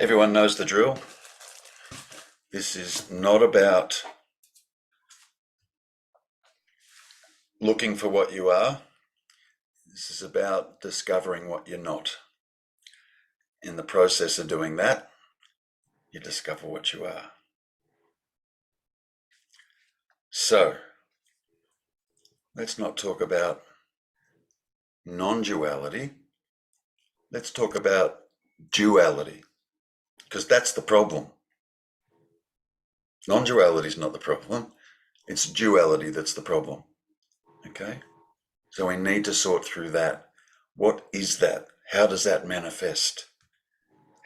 Everyone knows the drill. This is not about looking for what you are. This is about discovering what you're not. In the process of doing that, you discover what you are. So, let's not talk about non-duality. Let's talk about duality, because that's the problem. Non-duality is not the problem. It's duality that's the problem. Okay? So we need to sort through that. What is that? How does that manifest?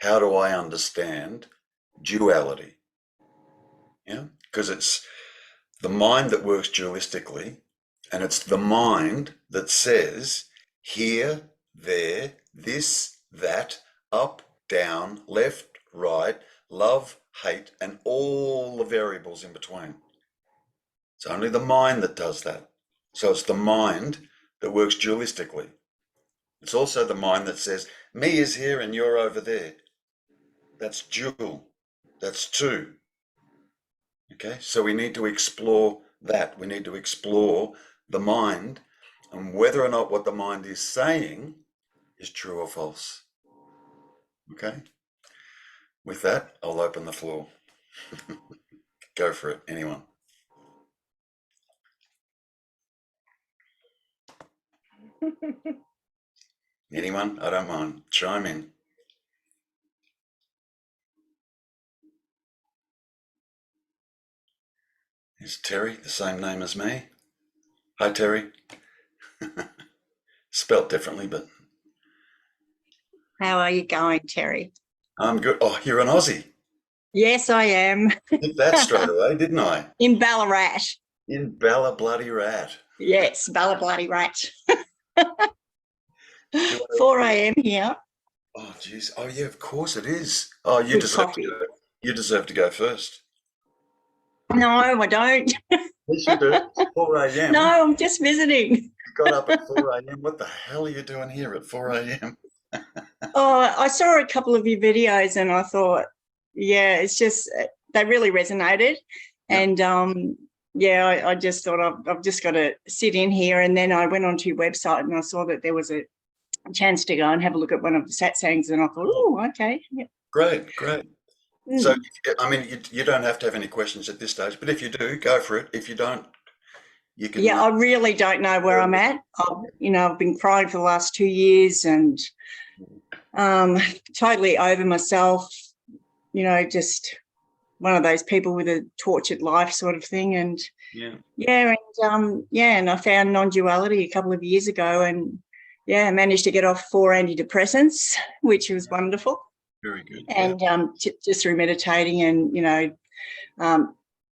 How do I understand duality? Yeah? Because it's the mind that works dualistically, and it's the mind that says here, there, this, that, up, down, left, right, love, hate, and all the variables in between. It's only the mind that does that. So it's the mind that works dualistically. It's also the mind that says, me is here and you're over there. That's dual. That's two. Okay, so we need to explore that. We need to explore the mind and whether or not what the mind is saying is true or false. Okay, with that, I'll open the floor. Go for it, anyone. Anyone? I don't mind. Chime in. Is Terry the same name as me? Hi, Terry. Spelt differently, but... How are you going, Terry? I'm good. Oh, you're an Aussie. Yes, I am. Did that straight away, didn't I? In Ballarat. In Balla-bloody-rat. Yes, Balla-bloody-rat. 4 a.m. here. Oh, geez. Oh, yeah, of course it is. Oh, you deserve to go first. No, I don't. Yes, you do. It's 4 a.m. No, I'm just visiting. You got up at 4 a.m. What the hell are you doing here at 4 a.m.? Oh, I saw a couple of your videos and I thought, yeah, it's just, they really resonated. Yep. And yeah, I just thought I've just got to sit in here. And then I went onto your website and I saw that there was a chance to go and have a look at one of the satsangs, and I thought, oh, okay. Yep. Great. So, I mean, you don't have to have any questions at this stage, but if you do, go for it. If you don't, you can... Yeah, I really don't know where I'm at. I've been crying for the last 2 years and totally over myself, just one of those people with a tortured life sort of thing. And and I found non-duality a couple of years ago, and I managed to get off 4 antidepressants, which was wonderful. Very good. And just through meditating and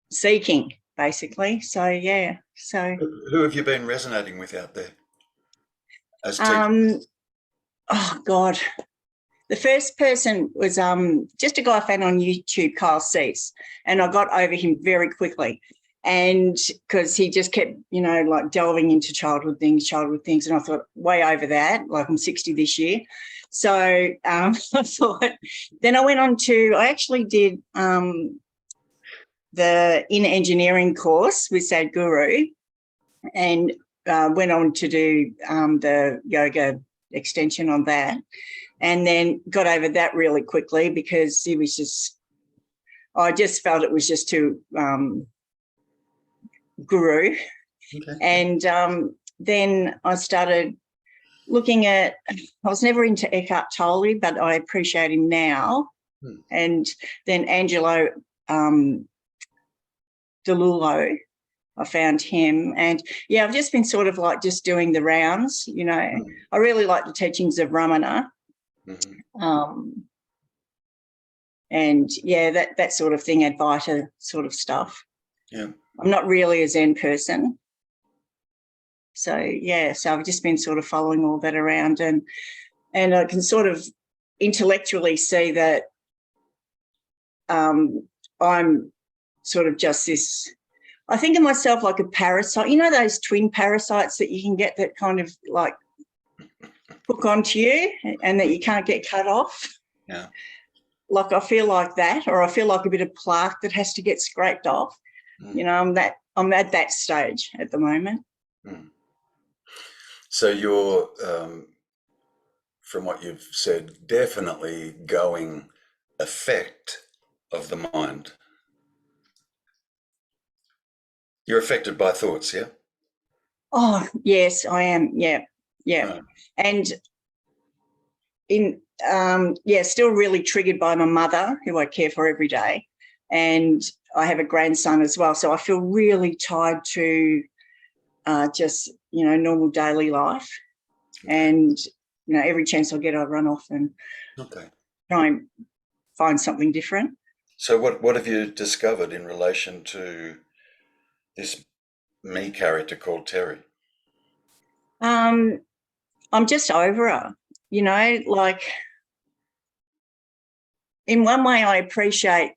seeking, basically. So yeah. So who have you been resonating with out there as oh God, the first person was just a guy I found on YouTube, Kyle Cease, and I got over him very quickly. And because he just kept, like delving into childhood things. And I thought, way over that, like I'm 60 this year. So I thought, then I went on to, I actually did the inner engineering course with Sadhguru, and went on to do the yoga extension on that, and then got over that really quickly because it was just, I just felt it was just too guru. Okay. And then I started looking at, I was never into Eckhart Tolle, but I appreciate him now. And then Angelo DeLullo, I found him. And yeah, I've just been sort of like just doing the rounds, I really like the teachings of Ramana. And yeah, that sort of thing, Advaita sort of stuff. Yeah. I'm not really a Zen person. So yeah, so I've just been sort of following all that around, and I can sort of intellectually see that I'm sort of just this, I think of myself like a parasite, those twin parasites that you can get that kind of like hook onto you and that you can't get cut off. Yeah. like I feel like that, or I feel like a bit of plaque that has to get scraped off. You know, I'm at that stage at the moment. So you're, from what you've said, definitely going effect of the mind. You're affected by thoughts, yeah? Oh, yes, I am. Yeah, yeah. Right. And still really triggered by my mother, who I care for every day. And I have a grandson as well. So I feel really tied to just, normal daily life. Okay. And, every chance I get, I run off and try and find something different. So what have you discovered in relation to this me character called Terry? I'm just over her, like in one way I appreciate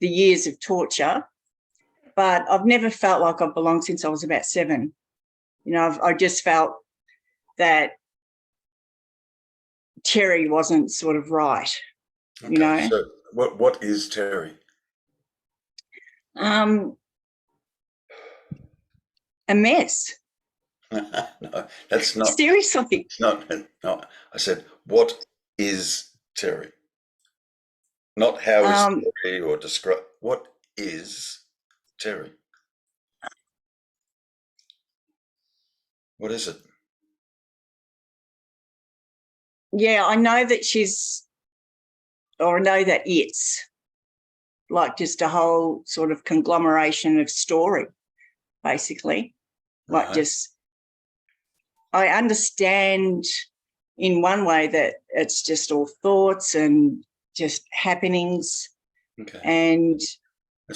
the years of torture, but I've never felt like I've belonged since I was about 7. I just felt that Terry wasn't sort of right, Okay. So what is Terry? A mess. No, that's not. Seriously. No. I said, what is Terry? Not how is Terry or describe. What is Terry? What is it? Yeah, I know that I know that it's like just a whole sort of conglomeration of story, basically. Like Right. I understand in one way that it's just all thoughts and just happenings. Okay. And A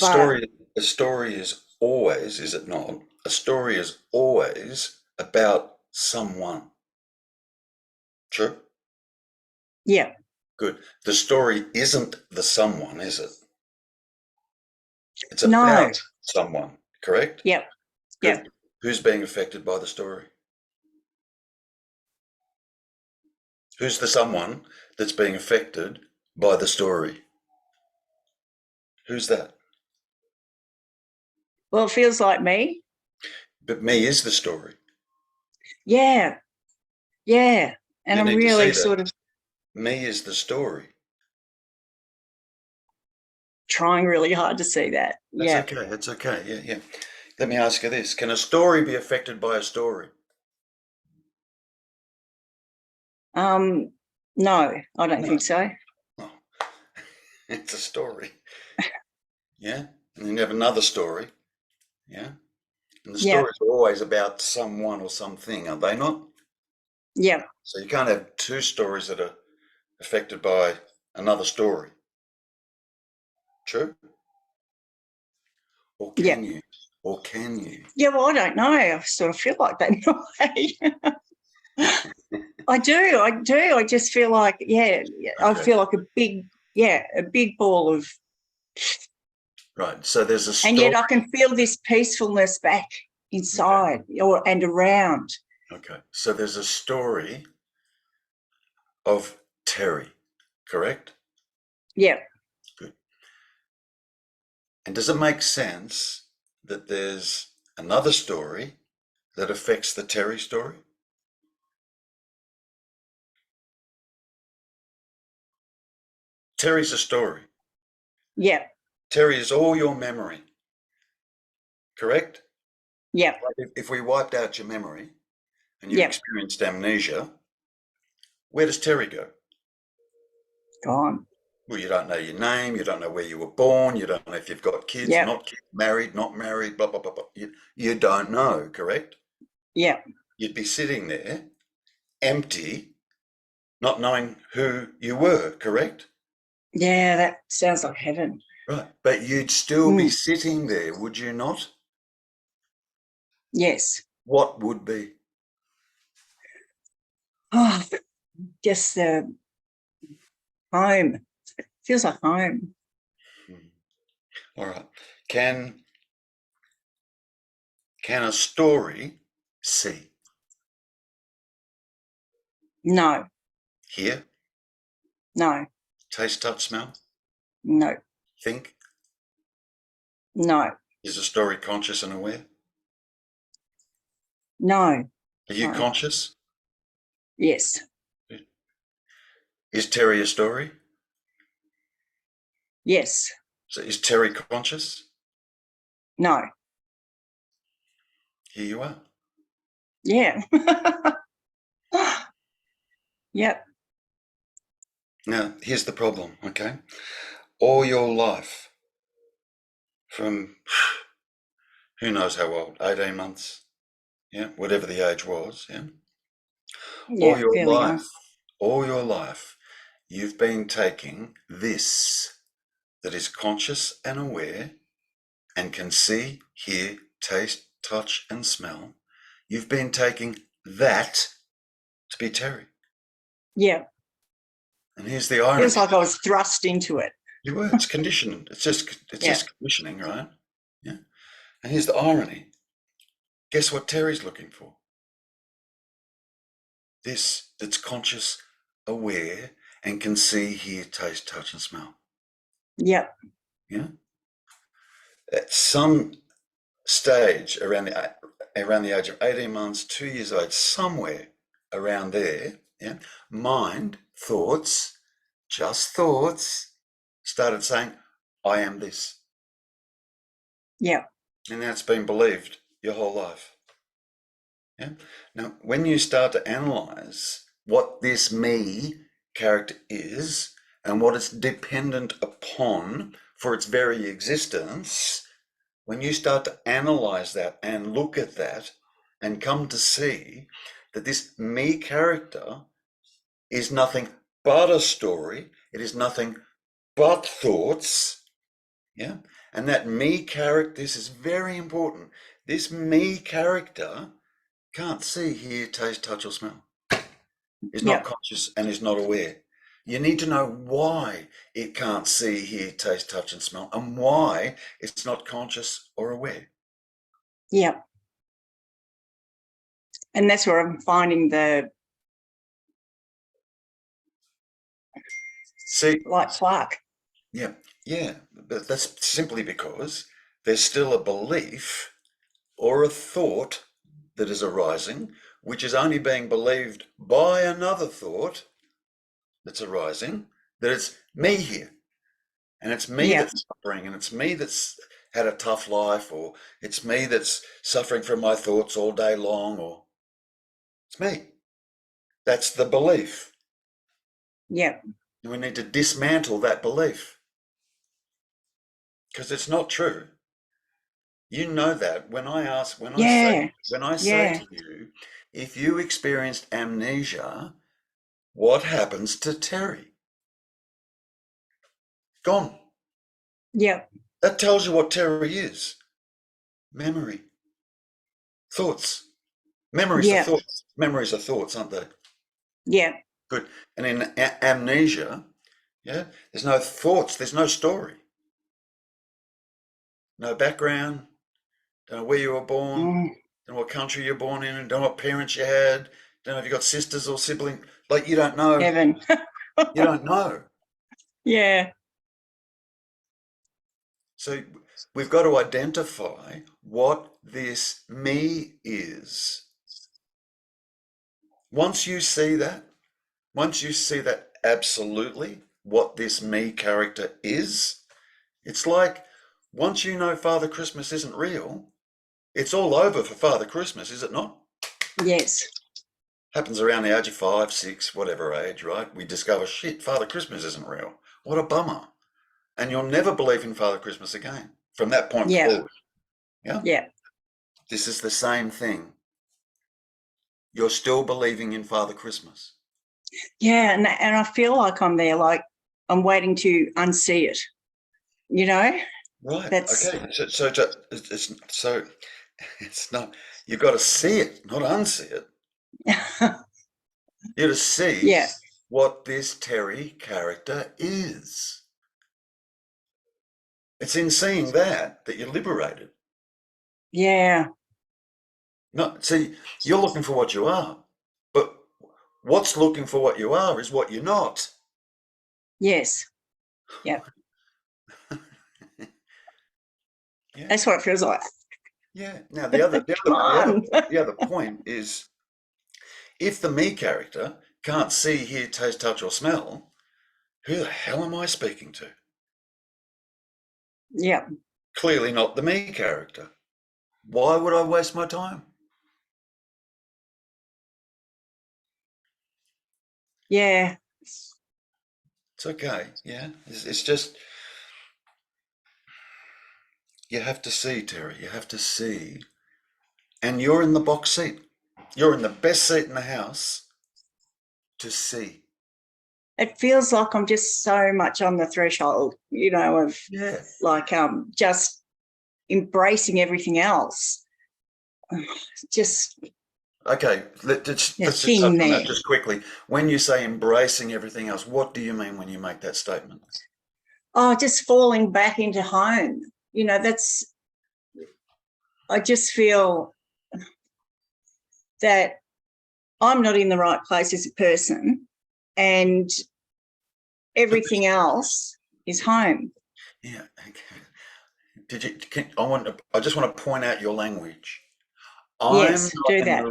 story is always, is it not? A story is always about someone. True? yeah. Good. The story isn't the someone, is it? It's No. about someone, correct? Yep. Good. Yep. Who's being affected by the story? Who's the someone that's being affected by the story? Who's that? Well, it feels like me. But me is the story. Yeah. Yeah. And You I'm need to see really that. sort of Me is the story. trying really hard to see that. That's Yeah. okay. That's okay. Yeah, yeah. Let me ask you this. Can a story be affected by a story? No, I don't No. think so. Oh, it's a story. Yeah. And then you have another story. Yeah. And the Yeah. stories are always about someone or something, are they not? Yeah. So you can't have two stories that are affected by another story. True? Or Yeah. can you? Or can you? Yeah. Well, I don't know. I sort of feel like that in a way. I do. I do. I just feel like, I Okay. feel like a big ball of, Right. So there's a and story. yet I can feel this peacefulness back inside and around. Okay. So there's a story of Terry, correct? Yeah. Good. And does it make sense that there's another story that affects the Terry story? Terry's a story. Yeah. Terry is all your memory, correct? Yeah. Like if we wiped out your memory and you Yeah. experienced amnesia, where does Terry go? Gone. Well, you don't know your name, you don't know where you were born, you don't know if you've got kids, Yeah. not kids, married, not married, blah, blah, blah, blah. You don't know, correct? Yeah. You'd be sitting there empty, not knowing who you were, correct? Yeah. That sounds like heaven. Right. But you'd still be Mm. sitting there, would you not? Yes. What would be? Oh, just the home. Feels like home. All right. Can a story see? No. Here? No. Taste, touch, smell? No. Think? No. Is the story conscious and aware? No. Are you No. conscious? Yes. Is Terry a story? Yes. So is Terry conscious? No. Here you are. Yeah. Yep. Now, here's the problem, okay? All your life, from who knows how old, 18 months, yeah, whatever the age was, yeah? Yeah. Fairly young. All your life, you've been taking this that is conscious and aware and can see, hear, taste, touch, and smell. You've been taking that to be Terry. Yeah. And here's the irony. Feels like I was thrust into it. You were, it's conditioned. It's just conditioning, right? Yeah. And here's the irony. Guess what Terry's looking for? This that's conscious, aware, and can see, hear, taste, touch, and smell. Yep. Yeah. At some stage around the age of 18 months, 2 years old, somewhere around there, yeah, mind, thoughts, just thoughts, started saying, I am this. Yep. And that's been believed your whole life. Yeah. Now, when you start to analyze what this me character is and what it's dependent upon for its very existence, when you start to analyze that and look at that and come to see that this me character is nothing but a story, it is nothing but thoughts, yeah? And that me character, this is very important, this me character can't see, hear, taste, touch, or smell. Is not Yep. conscious and is not aware. You need to know why it can't see, hear, taste, touch, and smell, and why it's not conscious or aware. Yep. And that's where I'm finding the light spark. Yeah, but that's simply because there's still a belief or a thought that is arising, which is only being believed by another thought that's arising, that it's me here. And it's me that's suffering, and it's me that's had a tough life, or it's me that's suffering from my thoughts all day long, or it's me. That's the belief. Yep. And we need to dismantle that belief because it's not true. You know that when I say to you, if you experienced amnesia, what happens to Terry? Gone. Yep. That tells you what Terry is. Memory. Thoughts. Memories are thoughts. Memories are thoughts, aren't they? Yeah. Good. And in amnesia, yeah, there's no thoughts, there's no story. No background, don't know where you were born, don't know what country you're born in, don't know what parents you had, don't know if you got sisters or siblings. Like you don't know. Heaven. You don't know. Yeah. So we've got to identify what this me is. Once you see that absolutely what this me character is, it's like once you know Father Christmas isn't real, it's all over for Father Christmas, is it not? Yes. Happens around the age of 5, 6, whatever age, right? We discover, shit, Father Christmas isn't real. What a bummer. And you'll never believe in Father Christmas again from that point forward. Yeah? Yeah. This is the same thing. You're still believing in Father Christmas. Yeah. And I feel like I'm there, like I'm waiting to unsee it, you know? Right. That's okay. So it's not, you've got to see it, not unsee it. You're to see what this Terry character is. It's in seeing that you're liberated. Yeah. No, see, you're looking for what you are, but what's looking for what you are is what you're not. Yes. Yep. Yeah. That's what it feels like. Yeah. Now the other Come on. the other point is, if the me character can't see, hear, taste, touch, or smell, who the hell am I speaking to? Yeah. Clearly not the me character. Why would I waste my time? Yeah. It's okay. Yeah. It's just, you have to see, Terry. You have to see. And you're in the box seat. You're in the best seat in the house to see. It feels like I'm just so much on the threshold, you know, of Yeah. like just embracing everything else. Just Okay, let's just touch thing on there. that just quickly. When you say embracing everything else, what do you mean when you make that statement? Oh, just falling back into home. You know, I just feel that I'm not in the right place as a person and everything else is home. Yeah. Okay. I just want to point out your language. Yes, do that.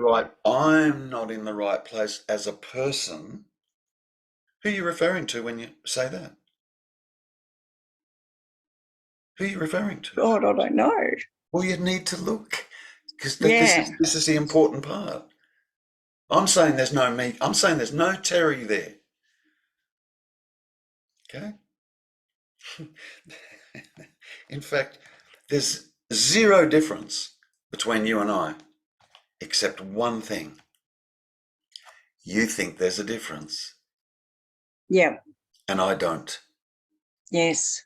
I'm not in the right place as a person. Who are you referring to when you say that? Who are you referring to? God, I don't know. Well, you need to look, because Yeah. this is the important part. I'm saying there's no me. I'm saying there's no Terry there. Okay. In fact, there's zero difference between you and I, except one thing. You think there's a difference, Yeah. and I don't. Yes.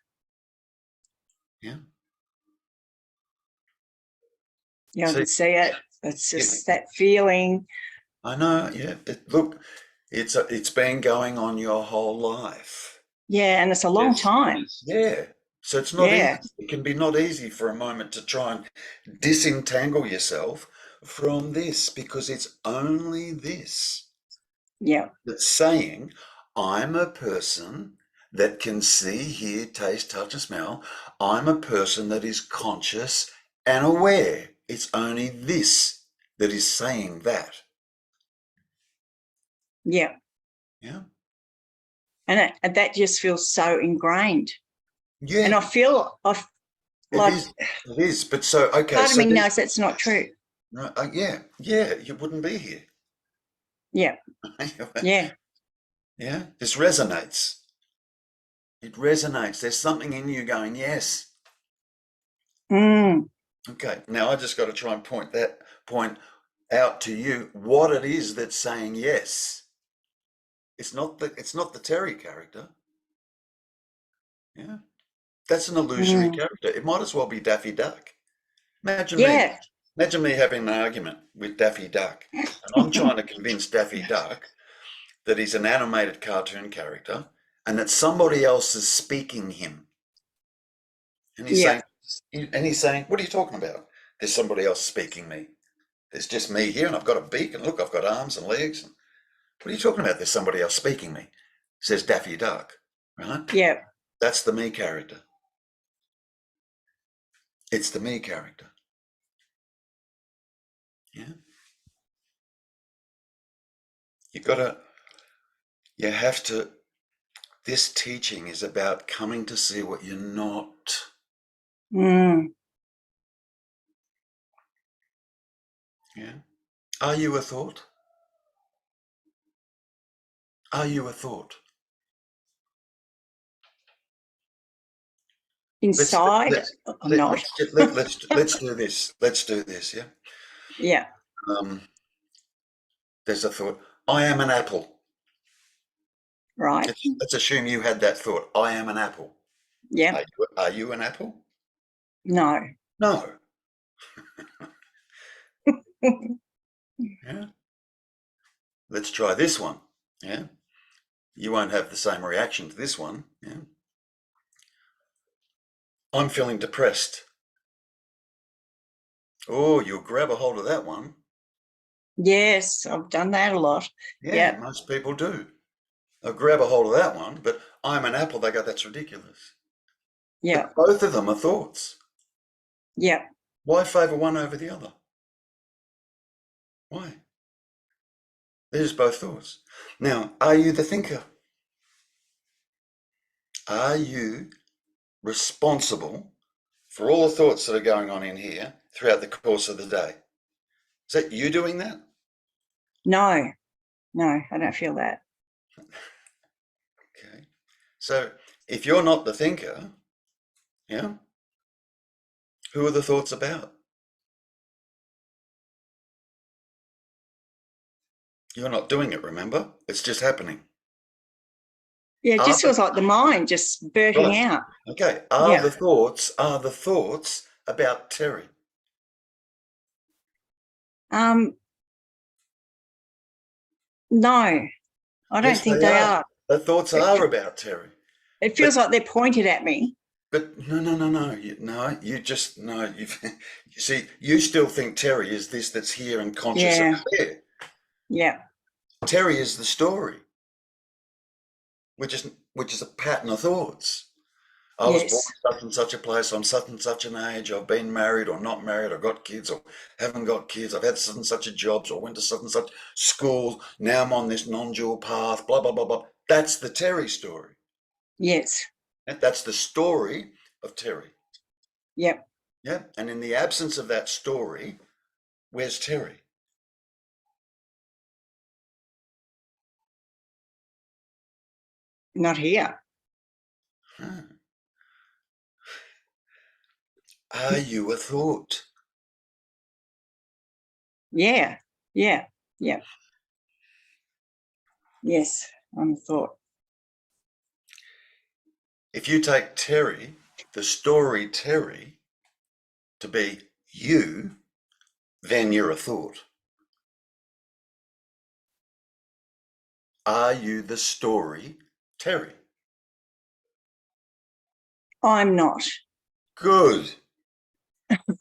Yeah. Yeah, I See, can see it. It's yeah, just that feeling. I know. Yeah. Look, it's been going on your whole life. Yeah, and it's a long Yes. time. Yeah. So it's not easy. Yeah. It can be not easy for a moment to try and disentangle yourself from this, because it's only this Yeah. that's saying, I'm a person that can see, hear, taste, touch, and smell. I'm a person that is conscious and aware. It's only this that is saying that. Yeah. Yeah. And that just feels so ingrained. And Yeah, I feel it like is. It is. But so, okay, part of so me this, knows that's not true. right, yeah, yeah, you wouldn't be here. Yeah. Yeah. Yeah, this resonates. It resonates. There's something in you going, yes. Mm. Okay, now I just got to try and point out to you what it is that's saying yes. It's not the Terry character. Yeah, that's an illusory Mm. character. It might as well be Daffy Duck. Imagine me, Yeah. imagine me having an argument with Daffy Duck, and I'm trying to convince Daffy Duck that he's an animated cartoon character and that somebody else is speaking him. And Yeah. he's saying, what are you talking about? There's somebody else speaking me. There's just me here, and I've got a beak, and look, I've got arms and legs. What are you talking about? There's somebody else speaking me, says Daffy Duck, right? Yeah. That's the me character. It's the me character. Yeah. You gotta, you have to, this teaching is about coming to see what you're not. Mm. Yeah. Are you a thought? Are you a thought? Let's Inside, let's I'm not. let's do this. Let's do this. Yeah. Yeah. Um, there's a thought. I am an apple. Right. Let's assume you had that thought. I am an apple. Yeah. Are you an apple? No. No. Yeah. Let's try this one. Yeah. You won't have the same reaction to this one. Yeah. I'm feeling depressed. Oh, you'll grab a hold of that one. Yes, I've done that a lot. Yeah, Yep. most people do. I'll grab a hold of that one, but I'm an apple. They go, that's ridiculous. Yeah. But both of them are thoughts. Yeah. Why favour one over the other? Why? They're just both thoughts. Now, are you the thinker? Are you responsible for all the thoughts that are going on in here throughout the course of the day? Is that you doing that? No, I don't feel that. Okay. So if you're not the thinker, yeah, who are the thoughts about? You're not doing it, remember? It's just happening. Yeah, it Are just feels like the mind just burting right. out. Okay. Yeah. Are the thoughts about Terry? No, I don't Yes, think they they are. are. The thoughts It, are about Terry. it But feels like they're pointed at me. no. You just no. You see, you still think Terry is this that's here and conscious and Yeah. aware. Yeah. Terry is the story, which is a pattern of thoughts. I was born Yes. in such and such a place. I'm such and such an age. I've been married or not married. I've got kids or haven't got kids. I've had such and such a jobs or went to such and such school. Now I'm on this non-dual path. Blah blah blah blah. That's the Terry story. Yes. That's the story of Terry. Yep. Yeah. And in the absence of that story, where's Terry? Not here. Huh. Are you a thought? Yeah. Yeah. Yeah. Yes. I'm a thought. If you take Terry, the story Terry, to be you, then you're a thought. Are you the story Terry? I'm not. Good.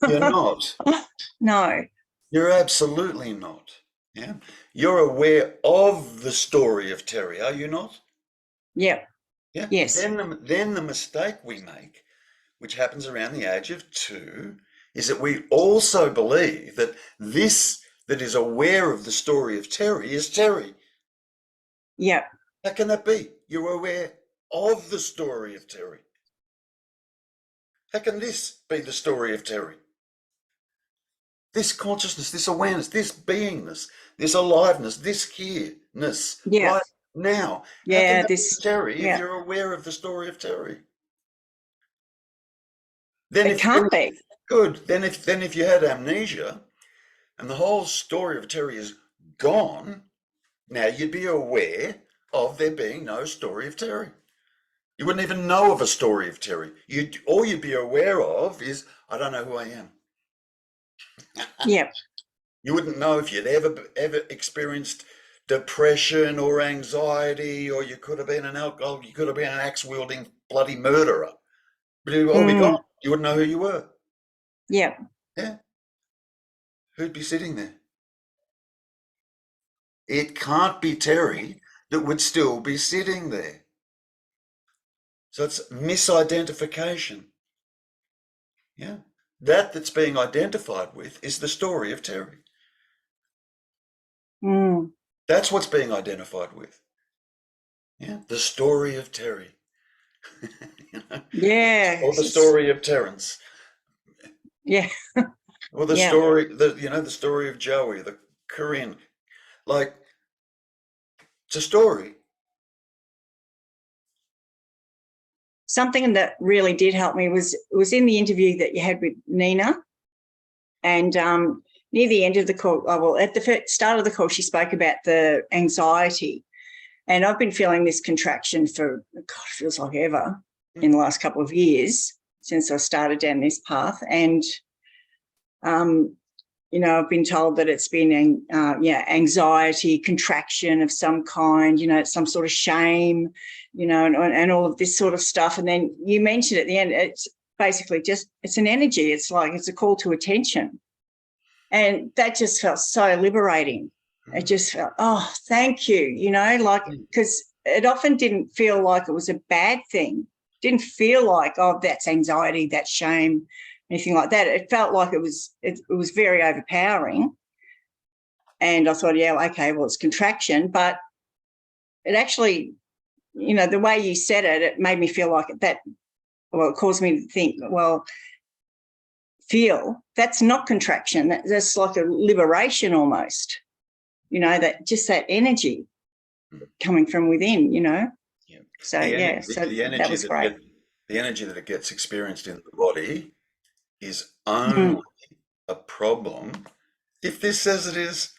You're not. No. You're absolutely not. Yeah. You're aware of the story of Terry, are you not? Yep. Yeah. Yes. Then the mistake we make, which happens around the age of 2, is that we also believe that this that is aware of the story of Terry is Terry. Yep. How can that be? You're aware of the story of Terry. How can this be the story of Terry? This consciousness, this awareness, this beingness, this aliveness, this here-ness Yeah. right now. How can Yeah. that be This. Terry if Yeah. you're aware of the story of Terry? Then It if can't be. good, then if you had amnesia and the whole story of Terry is gone, now you'd be aware of there being no story of Terry. You wouldn't even know of a story of Terry. All you'd be aware of is, I don't know who I am. Yep. You wouldn't know if you'd ever experienced depression or anxiety, or you could have been an alcoholic, you could have been an axe-wielding bloody murderer. But it would all be gone. You wouldn't know who you were. Yep. Yeah. Who'd be sitting there? It can't be Terry that would still be sitting there. So it's misidentification. Yeah. That's being identified with is the story of Terry. Mm. That's what's being identified with. Yeah. The story of Terry. You know? Yeah. Or the story of Terence. Yeah. Or the Yeah. story, the story of Joey, the Korean. Like, it's a story. Something that really did help me was in the interview that you had with Nina, and near the end of the call, well, at the start of the call, she spoke about the anxiety, and I've been feeling this contraction for, God, it feels like ever in the last couple of years since I started down this path, and I've been told that it's been anxiety, contraction of some kind, some sort of shame, and all of this sort of stuff. And then you mentioned at the end, it's basically just, it's an energy. It's like, it's a call to attention. And that just felt so liberating. It just felt, oh, thank you, because it often didn't feel like it was a bad thing. Didn't feel like, oh, that's anxiety, that's shame, anything like that. It felt like it was very overpowering. And I thought, yeah, okay, well, it's contraction. But it actually, you know, the way you said it, it made me feel like that, well, it caused me to think, well, feel, that's not contraction. That's like a liberation almost, you know, that just that energy coming from within, you know. Yeah. So, so The that was great. the energy that it gets experienced in the body is only Mm. a problem if this says it is,